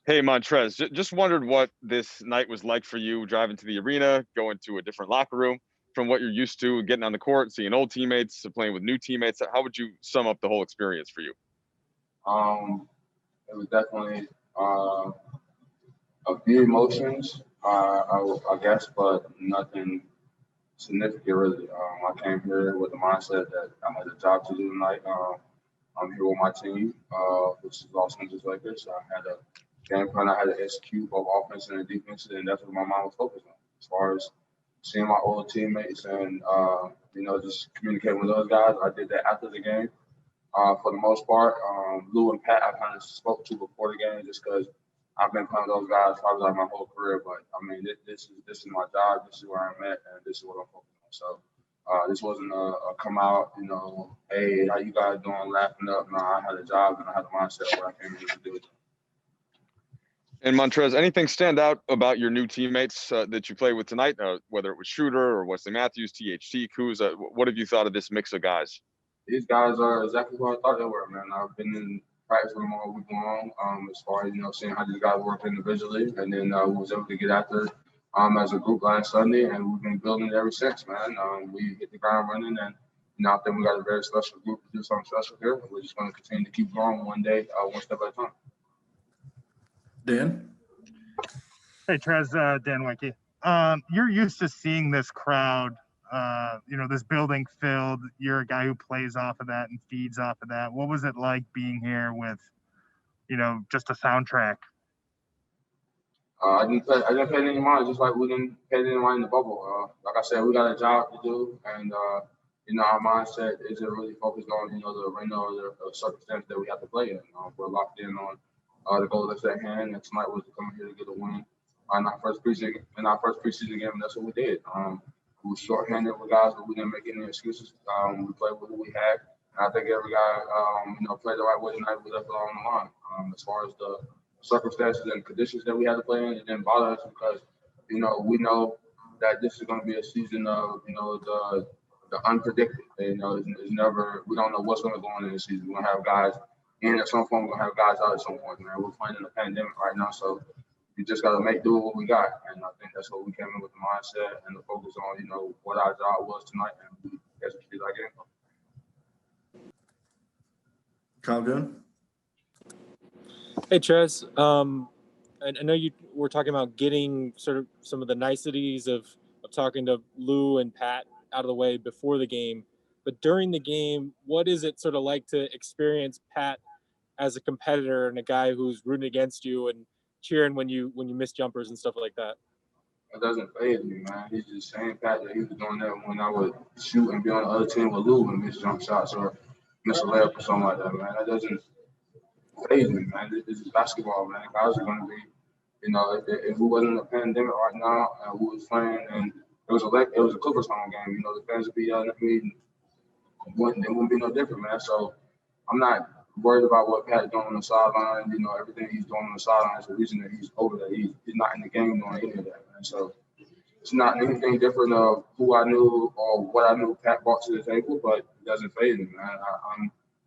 Hey, Montrez, just wondered what this night was like for you driving to the arena, going to a different locker room from what you're used to, getting on the court, seeing old teammates, playing with new teammates. How would you sum up the whole experience for you? Um, it was definitely a few emotions, I guess, but nothing significant really. I came here with the mindset that I had a job to do tonight. I'm here with my team, which is Los Angeles Lakers. I had a game plan I had to execute both offense and defense, and that's what my mind was focused on. As far as seeing my old teammates and just communicating with those guys, I did that after the game. For the most part, Lou and Pat, I kind of spoke to before the game just because I've been playing with those guys probably like my whole career. But I mean, this is my job. This is where I'm at, and this is what I'm focused on. So this wasn't a come out, hey, how you guys doing, laughing up. No, I had a job and I had a mindset where I came here to do it. And Montrez, anything stand out about your new teammates that you play with tonight, whether it was Shooter or Wesley Matthews, THT, Kuz? What have you thought of this mix of guys? These guys are exactly what I thought they were, man. I've been in practice with them all week long. As far as seeing how these guys work individually, and then we was able to get after as a group last Sunday, and we've been building it ever since, man. We hit the ground running, and I think we got a very special group to do something special here. We're just going to continue to keep growing one day, one step at a time. Dan? Hey, Trez, Dan Winky. You're used to seeing this crowd, this building filled. You're a guy who plays off of that and feeds off of that. What was it like being here with, just a soundtrack? I didn't pay any mind, just like we didn't pay any mind in the bubble. Like I said, we got a job to do, and our mindset isn't really focused on the arena or the circumstance that we have to play in. We're locked in on the goal that's at hand, and tonight was to come here to get a win in our first preseason game, and that's what we did. We were shorthanded with guys, but we didn't make any excuses. We played with what we had, and I think every guy played the right way tonight. We left it all on the line. As far as the circumstances and conditions that we had to play in, it didn't bother us because we know that this is going to be a season of the unpredicted. It's never, we don't know what's going to go on in the season. We're going to have guys in at some point. We're going to have guys out at some point, man. We're playing in a pandemic right now, so we just got to make do with what we got. And I think that's what we came in with the mindset and the focus on, what our job was tonight, and we executed our game. Calvin? Hey, Trez. I know you were talking about getting sort of some of the niceties of talking to Lou and Pat out of the way before the game. But during the game, what is it sort of like to experience Pat as a competitor and a guy who's rooting against you and cheering when you miss jumpers and stuff like that? It doesn't faze me, man. He's just saying Pat that he was doing that when I would shoot and be on the other team with Lou and miss jump shots or miss a layup or something like that, man. That doesn't faze me, man. This is basketball, man. Guys are going to be, if we wasn't in a pandemic right now and we was playing and it was a Clippers home game, the fans would be yelling at me. It wouldn't be no different, man. So I'm not worried about what Pat's doing on the sideline. Everything he's doing on the sideline is the reason that he's over there. He's not in the game doing any of that, man. So it's not anything different of who I knew or what I knew Pat brought to the table, but it doesn't faze me, man.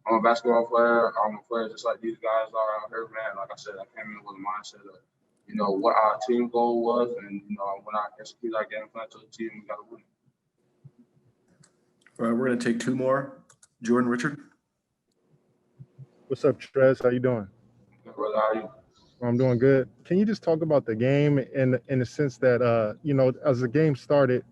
I'm a basketball player. I'm a player just like these guys are out here, man. Like I said, I came in with a mindset of, what our team goal was, and when I execute our game plan to the team, we got to win. All right, we're going to take two more. Jordan, Richard. What's up, Trez? How you doing? Good, brother. How are you? I'm doing good. Can you just talk about the game in the sense that, as the game started,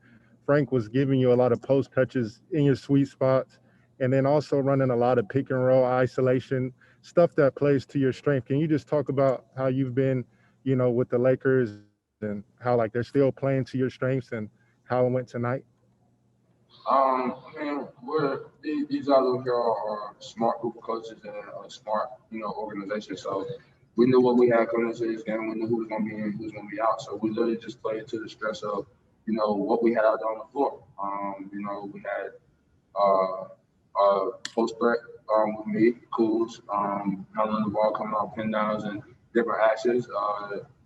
Frank was giving you a lot of post touches in your sweet spots, and then also running a lot of pick and roll isolation, stuff that plays to your strength. Can you just talk about how you've been, with the Lakers and how they're still playing to your strengths and how it went tonight? These guys over here are a smart group of coaches and a smart, organization. So we knew what we had coming into this game. We knew who was going to be in, who was going to be out. So we literally just played to the stress of, what we had out there on the floor. We had post threat with me, Kuz, handling the ball, coming out pin downs and different actions.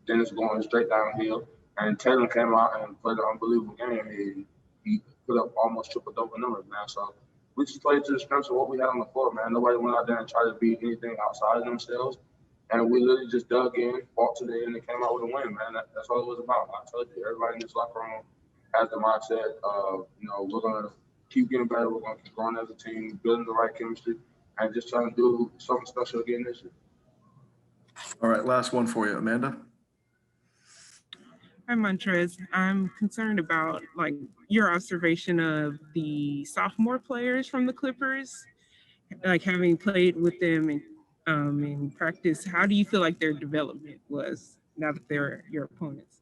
Dennis going straight downhill, and Taylor came out and played an unbelievable game. He put up almost triple-double numbers, man. So we just played to the strengths of what we had on the floor, man. Nobody went out there and tried to beat anything outside of themselves. And we literally just dug in, fought to the end, and came out with a win, man. That's all it was about. I told you, everybody in this locker room has the mindset of, we're going to keep getting better. We're going to keep growing as a team, building the right chemistry, and just trying to do something special again this year. All right, last one for you, Amanda. Hi, Montrez. I'm concerned about your observation of the sophomore players from the Clippers, having played with them in practice. How do you feel like their development was now that they're your opponents?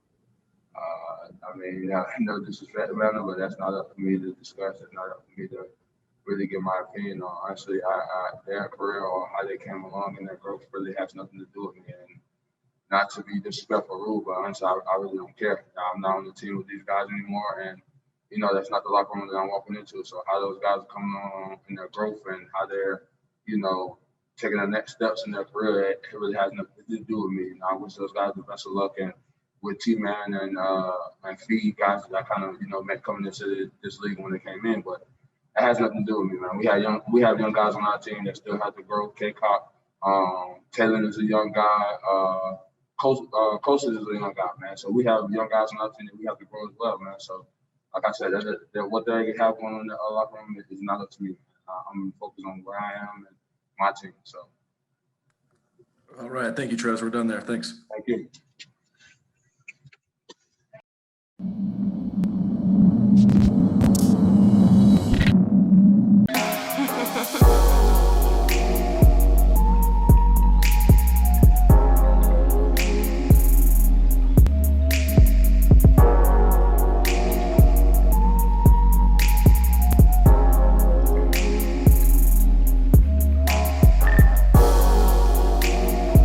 No disrespect, Amanda, but that's not up for me to discuss. It's not up for me to really give my opinion on. Honestly, their career or how they came along in their growth really has nothing to do with me. And not to be disrespectful or rude, but honestly, I really don't care. I'm not on the team with these guys anymore, and that's not the locker room that I'm walking into. So how those guys are coming on in their growth and how they're, taking the next steps in their career, it really has nothing to do with me. And I wish those guys the best of luck. And with T-Man and Feed, guys that I kind of, met coming into this league when they came in, but it has nothing to do with me, man. We have young guys on our team that still have to grow. K-Cop, Taylor is a young guy. Coastal is a young guy, man. So we have young guys on our team that we have to grow as well, man. So, like I said, what they have going on in the locker room is not up to me. I'm focused on where I am and my team. So. All right, thank you, Trez. We're done there. Thanks. Thank you.